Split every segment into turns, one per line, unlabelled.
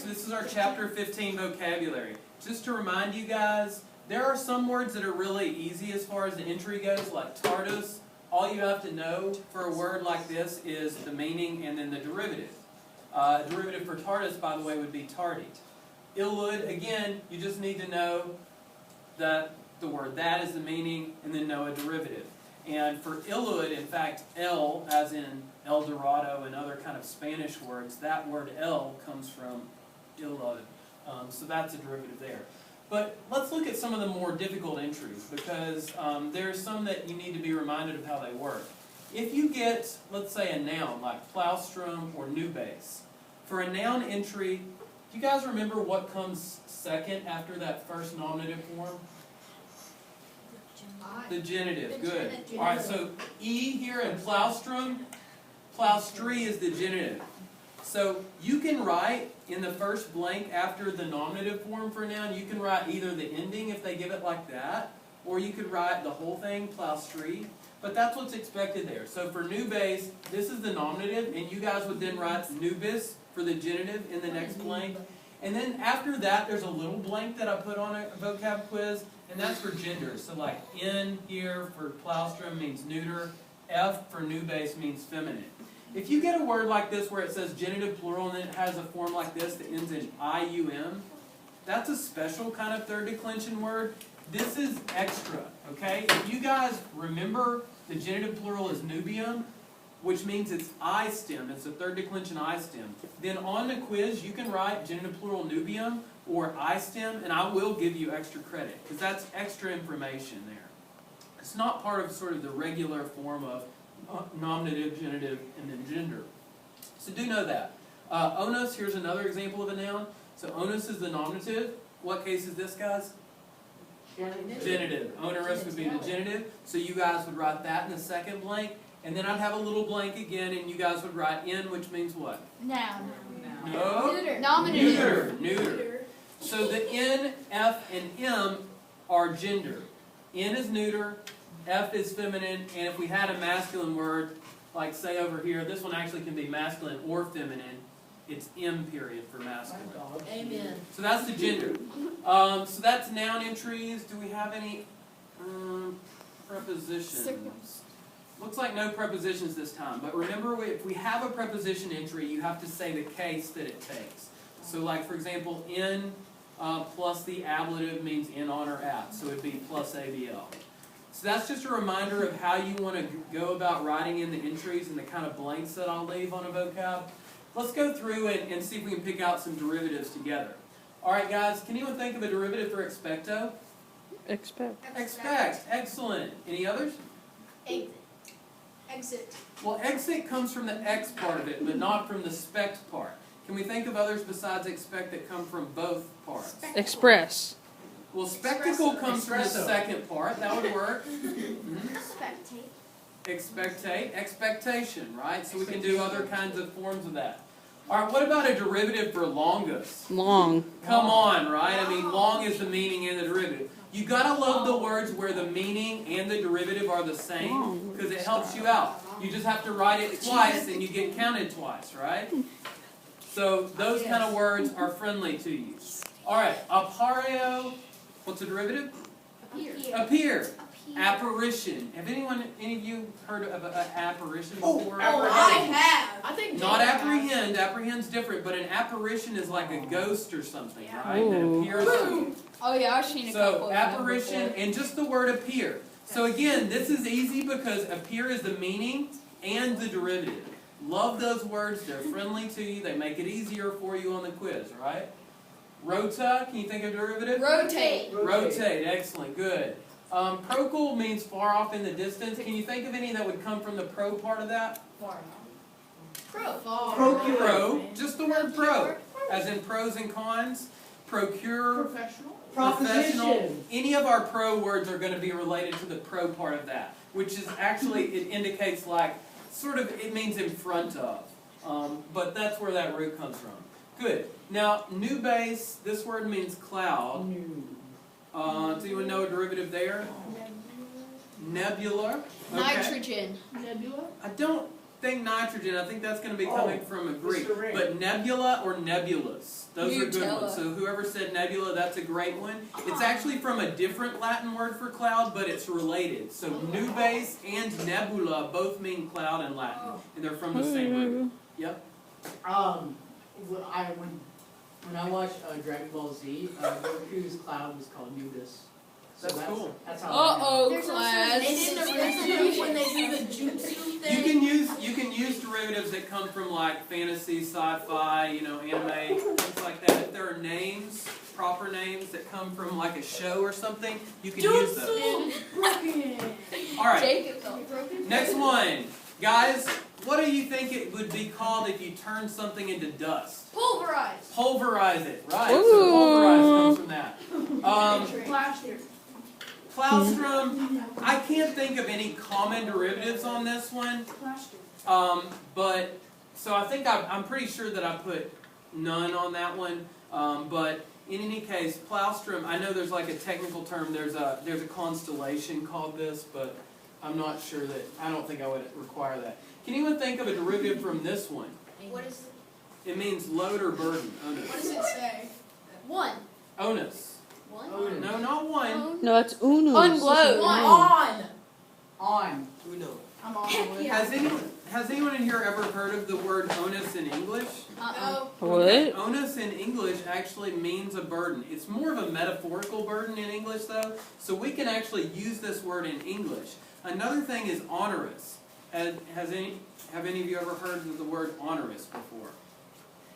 so this is our chapter 15 vocabulary. Just to remind you guys, there are some words that are really easy as far as the entry goes, like tardus. All you have to know for a word like this is the meaning and then the derivative. Derivative for tardus, by the way, would be tardy. Illud, again, you just need to know that the word that is the meaning and then know a derivative. And for illud, in fact, el, as in El Dorado and other kind of Spanish words, that word el comes from illud. So that's a derivative there. But let's look at some of the more difficult entries, because there are some that you need to be reminded of how they work. If you get, let's say, a noun like plaustrum or nubes, for a noun entry, do you guys remember what comes second after that first nominative form? The genitive. Good. All right, so E here in plaustrum, plaustri is the genitive. So you can write in the first blank after the nominative form for a noun, you can write either the ending if they give it like that, or you could write the whole thing, plaustri. But that's what's expected there. So for nubes, this is the nominative, and you guys would then write nubis for the genitive in the next blank. And then after that, there's a little blank that I put on a vocab quiz, and that's for gender. So like N here for plaustrum means neuter, F for nubes means feminine. If you get a word like this where it says genitive plural and then it has a form like this that ends in IUM, that's a special kind of third declension word. This is extra, okay? If you guys remember, the genitive plural is nubium, which means it's I stem. It's a third declension I stem. Then on the quiz, you can write genitive plural nubium or I stem, and I will give you extra credit, because that's extra information there. It's not part of sort of the regular form of nominative, genitive, and then gender. So do know that. Onus, here's another example of a noun. So onus is the nominative. What case is this, guys? Genitive. Onerous would be the genitive. So you guys would write that in the second blank. And then I'd have a little blank again, and you guys would write in, which means what?
Noun.
No.
Neuter. Nominative.
Neuter. So the N, F, and M are gender. N is neuter, F is feminine, and if we had a masculine word, like say over here, this one actually can be masculine or feminine. It's M period for masculine.
Amen.
So that's the gender. So that's noun entries. Do we have any prepositions? Looks like no prepositions this time. But remember, if we have a preposition entry, you have to say the case that it takes. So like, for example, in plus the ablative means in, on, or at. So it would be plus ABL. So that's just a reminder of how you want to go about writing in the entries and the kind of blanks that I'll leave on a vocab. Let's go through and see if we can pick out some derivatives together. All right, guys, can anyone think of a derivative for expecto?
Expect.
Expect. Excellent. Any others?
Exit.
Well, exit comes from the X part of it, but not from the spect part. Can we think of others besides expect that come from both parts?
Express.
Well, spectacle comes from the second part. That would work.
Spectate.
Expectate. Expectation, right? So we can do other kinds of forms of that. All right, what about a derivative for longus?
Long.
Come on, right? I mean, long is the meaning and the derivative. You gotta love the words where the meaning and the derivative are the same, because it helps you out. You just have to write it twice and you get counted twice, right? So those kind of words are friendly to you. All right, appareo. What's a derivative? Appear. Apparition. Have any of you heard of an apparition before?
I have. I think
not apprehend. Apprehend's different, but an apparition is like a ghost or something, right? That appears.
Oh yeah, I've seen a couple.
So apparition and just the word appear. So again, this is easy because appear is the meaning and the derivative. Love those words. They're friendly to you. They make it easier for you on the quiz, right? Rota, can you think of derivative?
Rotate.
Rotate, excellent, good. Procul means far off in the distance. Can you think of any that would come from the pro part of that? Pro, just the word pro, as in pros and cons. Procure, professional. Any of our pro words are going to be related to the pro part of that, which is actually, it indicates like, sort of, it means in front of. But that's where that root comes from. Good. Now, nubes, this word means cloud. Does anyone know a derivative there? Nebula. Okay.
Nitrogen. Nebula?
I don't think nitrogen. I think that's going to be coming from a Greek.
Mr. Ring.
But nebula or nebulous. Those are good
Nutella.
ones. So whoever said nebula, that's a great one. It's actually from a different Latin word for cloud, but it's related. So nubes and nebula both mean cloud in Latin. And they're from the same root. Yep.
When I watched Dragon Ball Z, Goku's cloud was called Nubis. So
That's cool.
That's how I
There's class.
And in the recipe, when they do the jutsu thing.
You can use derivatives that come from like fantasy, sci-fi, anime, things like that. If there are names, proper names that come from like a show or something, you can use those. All right.
Jacob.
Next one, guys. What do you think it would be called if you turn something into dust?
Pulverized.
Pulverize it, right? So pulverize comes from that.
Plaster.
Claustrum, I can't think of any common derivatives on this one.
Plaster.
But so I think I'm pretty sure that I put none on that one. But in any case, plaustrum, I know there's like a technical term. There's a constellation called this, but I'm not sure that. I don't think I would require that. Can anyone think of a derivative from this one?
What is
It means load or burden. Onus.
What does it say? One.
Onus.
One.
No, not one.
No, that's uno.
Unload.
On.
On.
Uno.
I'm on the way.
Has anyone in here ever heard of the word onus in English?
Uh-oh.
What?
Onus in English actually means a burden. It's more of a metaphorical burden in English, though, so we can actually use this word in English. Another thing is onerous. Have any of you ever heard of the word onerous before?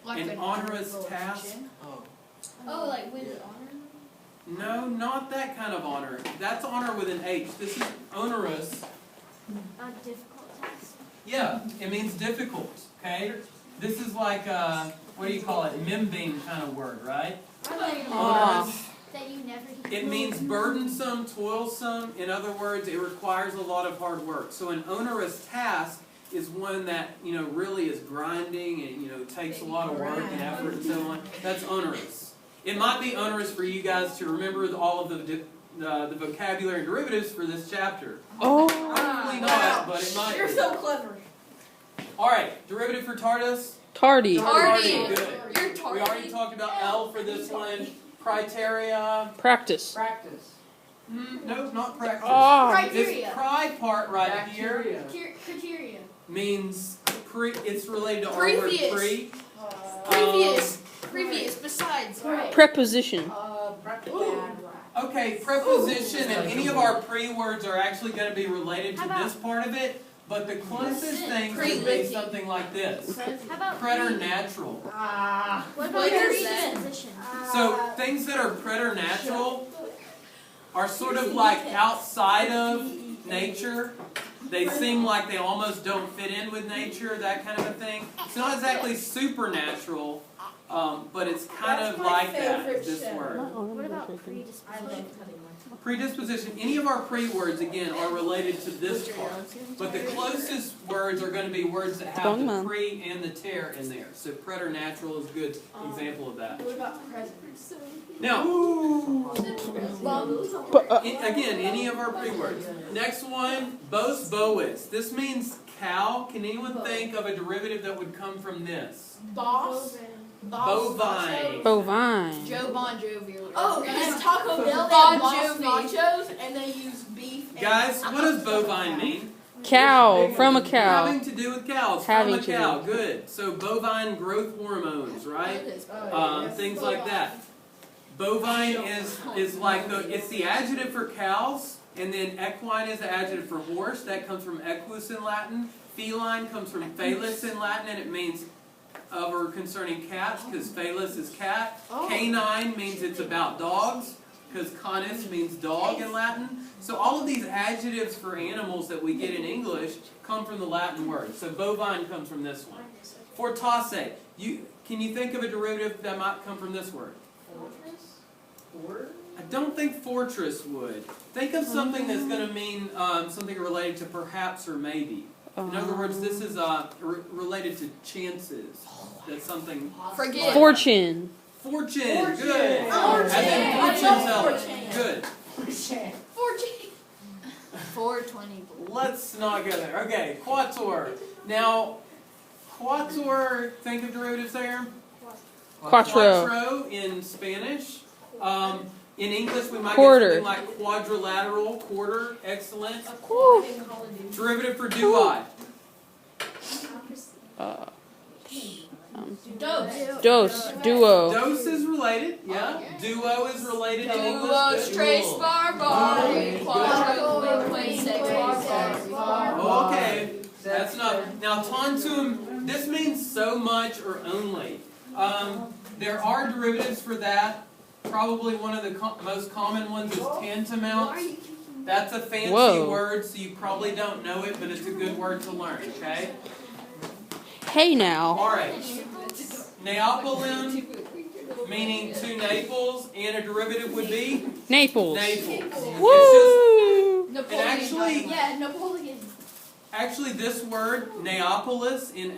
Like
An onerous task?
Oh, like with honor?
No, not that kind of honor. That's honor with an H. This is onerous.
A difficult task.
Yeah, it means difficult, okay? This is like, what do you call it, Mimbean kind of word, right? Onerous.
That you never
It means burdensome, toilsome. In other words, it requires a lot of hard work. So an onerous task is one that, really is grinding and, takes a lot of work and effort and so on. That's onerous. It might be onerous for you guys to remember all of the vocabulary and derivatives for this chapter.
Oh.
Probably not, but it might
You're
be.
so clever.
All right, derivative for TARDIS?
Tardy.
Tardy.
Good.
You're
We
tardy.
already talked about L for this one. Criteria.
Practice.
Practice.
No, not practice.
Oh.
This
Criteria.
pri part right here
Bacteria.
Criteria.
means it's related to our
Previous.
word pre.
Previous. Previous. Besides.
Preposition.
Practice.
Okay, preposition and any of our pre words are actually going to be related to this part of it, but the closest things would be
Pre-living.
something like this.
How about
Preternatural.
What
about
preposition?
So things that are preternatural are sort of like outside of nature. They seem like they almost don't fit in with nature, that kind of a thing. It's not exactly supernatural, but it's kind of like that, this word.
What about predisposition?
Predisposition, any of our pre-words, again, are related to this part. But the closest words are going to be words that have the pre and the ter in there. So preternatural is a good example of that.
What about present?
Now,
But,
again, any of our pre-words. Next one, bos bois. This means cow. Can anyone think of a derivative that would come from this?
Boss.
Bovine.
bovine.
Joe Bon Jovi.
Oh, and Taco Bell, they
Bon
have Boss
Jovi.
nachos, and they use beef. and-
Guys, what does bovine mean?
Cow. From a cow.
Having to do with cows.
Having
From a
to.
cow. Good. So bovine growth hormones, right? Things like that. Bovine is like it's the adjective for cows, and then equine is the adjective for horse. That comes from equus in Latin. Feline comes from felis in Latin, and it means of or concerning cats, because felis is cat. Canine means it's about dogs, because canis means dog in Latin. So all of these adjectives for animals that we get in English come from the Latin word. So bovine comes from this one. Fortasse. Can you think of a derivative that might come from this word? I don't think fortress would. Think of something that's going to mean something related to perhaps or maybe. In other words, this is related to chances. That's something.
Forget.
Fortune.
Fortune. Good.
Fortune.
As in
I
fortune
love
teller.
fortune.
Good.
420.
Let's not go there. Okay, quator. Now, quatuor, think of derivatives there?
Quattro.
Quattro in Spanish. In English, we might
Quarter.
get something like quadrilateral, quarter, excellent.
Woo.
Derivative for duo.
Dose.
Dos. Duo.
Dos is related, yeah. Duo is related in English.
Duos,
Good.
tres, bar, quadro, quince,
Oh, okay, that's enough. Now, tantum, this means so much or only. There are derivatives for that. Probably one of the most common ones is tantamount. That's a fancy
Whoa.
word, so you probably don't know it, but it's a good word to learn, okay?
Hey now.
All right. Neapolitan, meaning to Naples, and a derivative would be
Naples.
Naples. It's
Woo.
just, and actually,
Yeah, Napoleon.
Actually, this word, Neapolis, in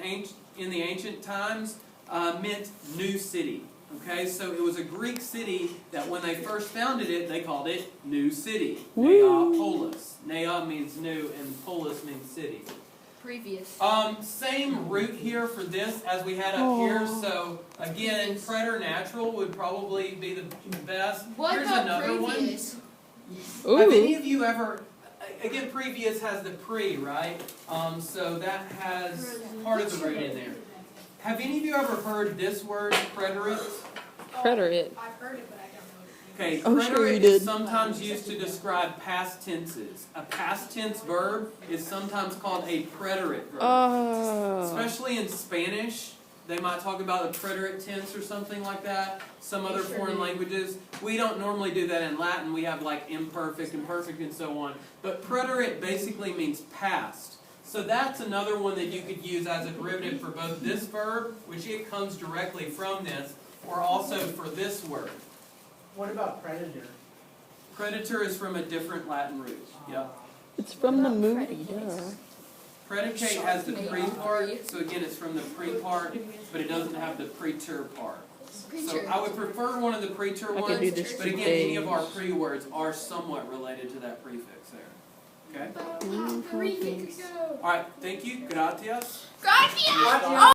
the ancient times, meant new city. Okay, so it was a Greek city that when they first founded it, they called it New City. Neapolis. Nea means new, and polis means city.
Previous.
Same root here for this as we had up here. So again, preternatural would probably be the best.
What
Here's
about
another
previous?
one. Have any
Ooh.
of you ever? Again, previous has the pre, right? So that has part of the root in there. Have any of you ever heard this word, preterite?
Preterite.
I've heard it, but I don't know what it
Okay,
Oh, sure you
preterite
did.
is sometimes used to describe past tenses. A past tense verb is sometimes called a preterite verb.
Oh.
Especially in Spanish, they might talk about a preterite tense or something like that. Some other foreign languages. We don't normally do that in Latin. We have like imperfect, imperfect, and so on. But preterite basically means past. So that's another one that you could use as a derivative for both this verb, which it comes directly from this, or also for this word.
What about predator?
Predator is from a different Latin root. Yep.
It's from the movie, duh.
Predicate has the pre part, so again it's from the pre part, but it doesn't have the preter part. So I would prefer one of the preter
I could do
ones,
this
but again, any of our pre words are somewhat related to that prefix there. Okay?
is.
Alright, thank you. Gracias.
Gracias!